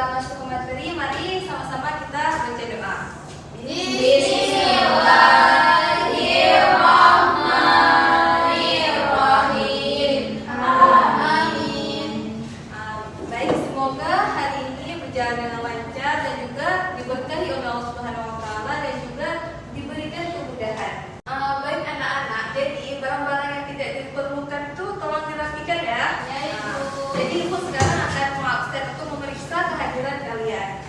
kita masuk ke materi, mari sama-sama kita baca doa. Bismillahirrahmanirrahim. Amin. Baik, semoga hari ini berjalan dengan lancar dan juga diberkahi oleh Allah Subhanahu wa taala dan juga diberikan kemudahan. Baik anak-anak, jadi barang-barang yang tidak diperlukan itu tolong dirapikan ya. Jadi Ibu sekarang akan mengabsen untuk memeriksa kehadiran kalian.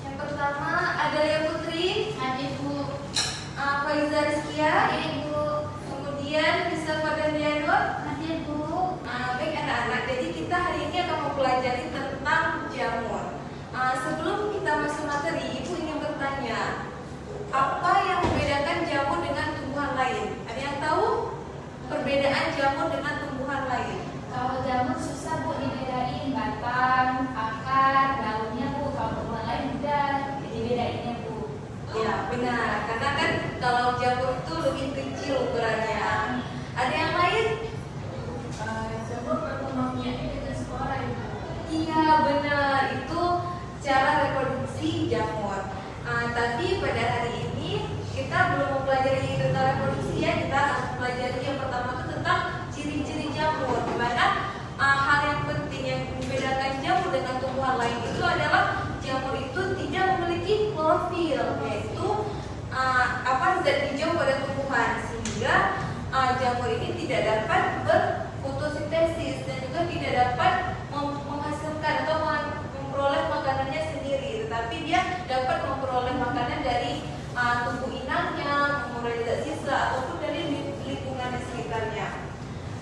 Yang pertama Adalia Putri, hadir Bu. Faiza Rizkia, Ibu. Kemudian Bisa Fadandianur, hadir Bu. Baik anak-anak, jadi kita hari ini akan mempelajari tentang jamur. Sebelum kita masuk materi, Ibu ingin bertanya, apa yang membedakan jamur dengan tumbuhan lain? Ada yang tahu perbedaan jamur dengan tumbuhan lain? Kalau jamur susah Bu dibedain batang, akar, daunnya Bu. Kalau tumbuhan lain mudah dibedainnya Bu. Ya benar, karena kan kalau jamur itu lebih kecil ukurannya. Ada yang lain? Jamur berkembangnya dengan spora Ibu. Iya benar, itu cara reproduksi jamur. Tapi pada hari ini kita belum mempelajari tentang reproduksi ya. Kita akan mempelajari yang pertama itu tentang ciri-ciri jamur. Dimana hal yang penting yang membedakan jamur dengan tumbuhan lain itu adalah jamur itu tidak memiliki klorofil, yaitu zat hijau pada tumbuhan, sehingga jamur ini tidak dapat berfotosintesis dan juga tidak dapat menghasilkan atau memperoleh makanannya sendiri, tetapi dia dapat memperoleh makanan dari tubuh inangnya, memperoleh zat sisa ataupun dari lingkungan di sekitarnya.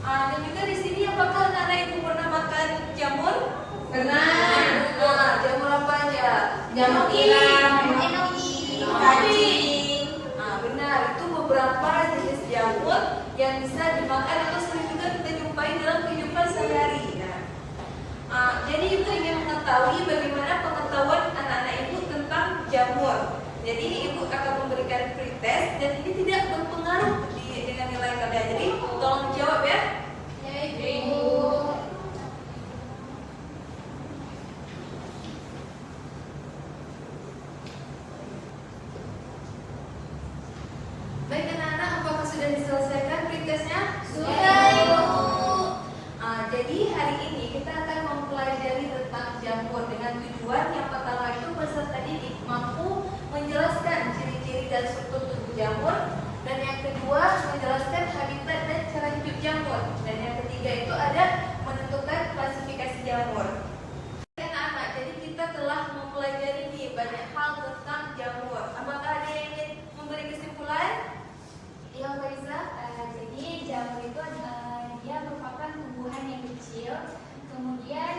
Dan juga di sini apakah anak-anak ibu pernah makan jamur? Pernah. Jamur apa aja? Jamur tiram, enoki, cacing. Benar, itu beberapa jenis jamur yang bisa dimakan atau sering juga kita jumpai dalam kehidupan sehari-hari. Jadi ibu ingin mengetahui bagaimana pengetahuan anak-anak ibu tentang jamur. Jadi ibu akan memberikan pretest dan ini tidak berpengaruh dengan nilai kalian. Jadi tolong jawab ya. Ya Ibu. Baik anak-anak, apakah sudah diselesaikan pretestnya? Sudah Ibu. Jadi hari ini kita akan mempelajari tentang jamur dengan tujuan yang pertama itu peserta didik mampu menjelaskan ciri-ciri dan struktur tubuh jamur, dan yang kedua menjelaskan habitat dan cara hidup jamur, dan yang ketiga itu ada menentukan klasifikasi jamur. Anak-anak, jadi kita telah mempelajari nih banyak hal tentang jamur. Apakah ada yang ingin memberi kesimpulan? Ya Faiza, jadi jamur itu dia merupakan tumbuhan yang kecil. Kemudian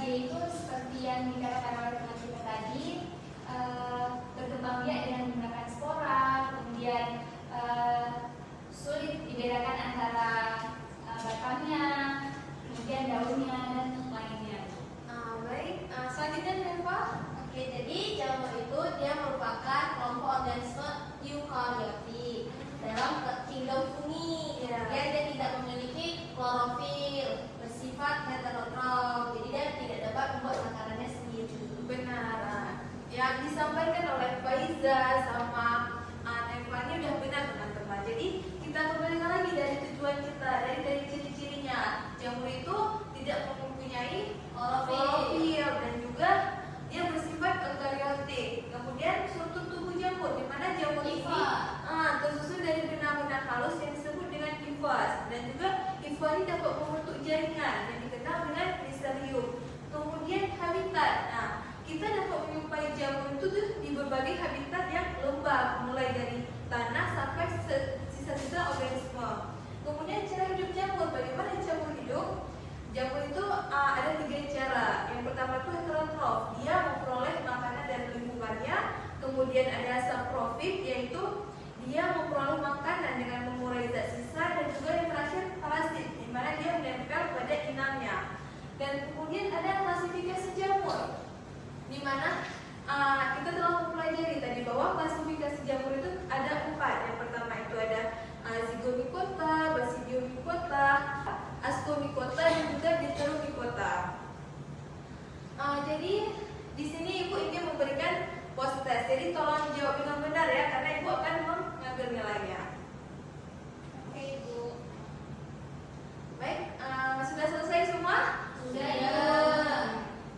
dia itu seperti yang dikatakan oleh teman kita tadi, berkembang biak dengan menggunakan spora. Kemudian sulit dibedakan antara batangnya, kemudian daunnya dan lainnya. Baik, selanjutnya Neva. Oke, jadi jamur itu dia merupakan kelompok organisme eukaryotik dalam kingdom fungi. Ya. Dia tidak memiliki klorofil, bersifat heterotrof, jadi dia tidak dapat membuat makanannya sendiri. Benar. Yang disampaikan oleh Faiza sama Neva ini udah benar teman-teman. Jadi kita kembalikan lagi dari tujuan kita, dari ciri-cirinya. Jamur itu tidak mempunyai klorofil dan juga dia bersifat eukaryotik. Kemudian struktur tubuh jamur, di mana jamur ini tersusun dari benang-benang halus yang disebut dengan hifas, dan juga hifas ini dapat membentuk jaringan yang dikenal dengan miselium. Kemudian habitat. Kita dapat menjumpai jamur itu tuh di berbagai habitat yang lembab, mulai dari tanah sampai sisa-sisa organisme. Kemudian cara hidup jamur, bagaimana jamur hidup? Jamur itu ada 3 cara. Yang pertama itu heterotrof, dia memperoleh makanan dari lingkungannya. Kemudian ada saprofit, yaitu dia memperoleh makanan dengan mengurai zat sisa, dan juga yang terakhir parasit, di mana dia menempel pada inangnya. Dan kemudian ada klasifikasi jamur, di mana kita telah mempelajari tadi bahwa klasifikasi jamur ascomycota dan juga deuteromycota. Jadi di sini ibu ingin memberikan post test. Jadi tolong jawab dengan benar ya, karena ibu akan mengambil nilainya. Oke, Ibu. Baik, sudah selesai semua? Sudah.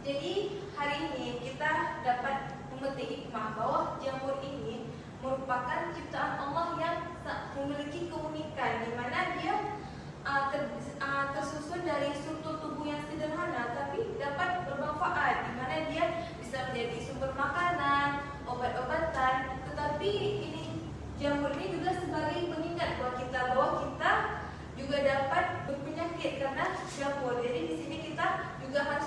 Jadi hari ini kita dapat memetik hikmah bahwa jamur ini merupakan ciptaan Allah yang memiliki keunikan, di mana dia tersusun dari struktur tubuh yang sederhana tapi dapat bermanfaat, di mana dia bisa menjadi sumber makanan, obat-obatan. Tetapi ini jamur ini juga sebagai pengingat buat kita bahwa kita juga dapat berpenyakit karena jamur. Jadi di sini kita juga harus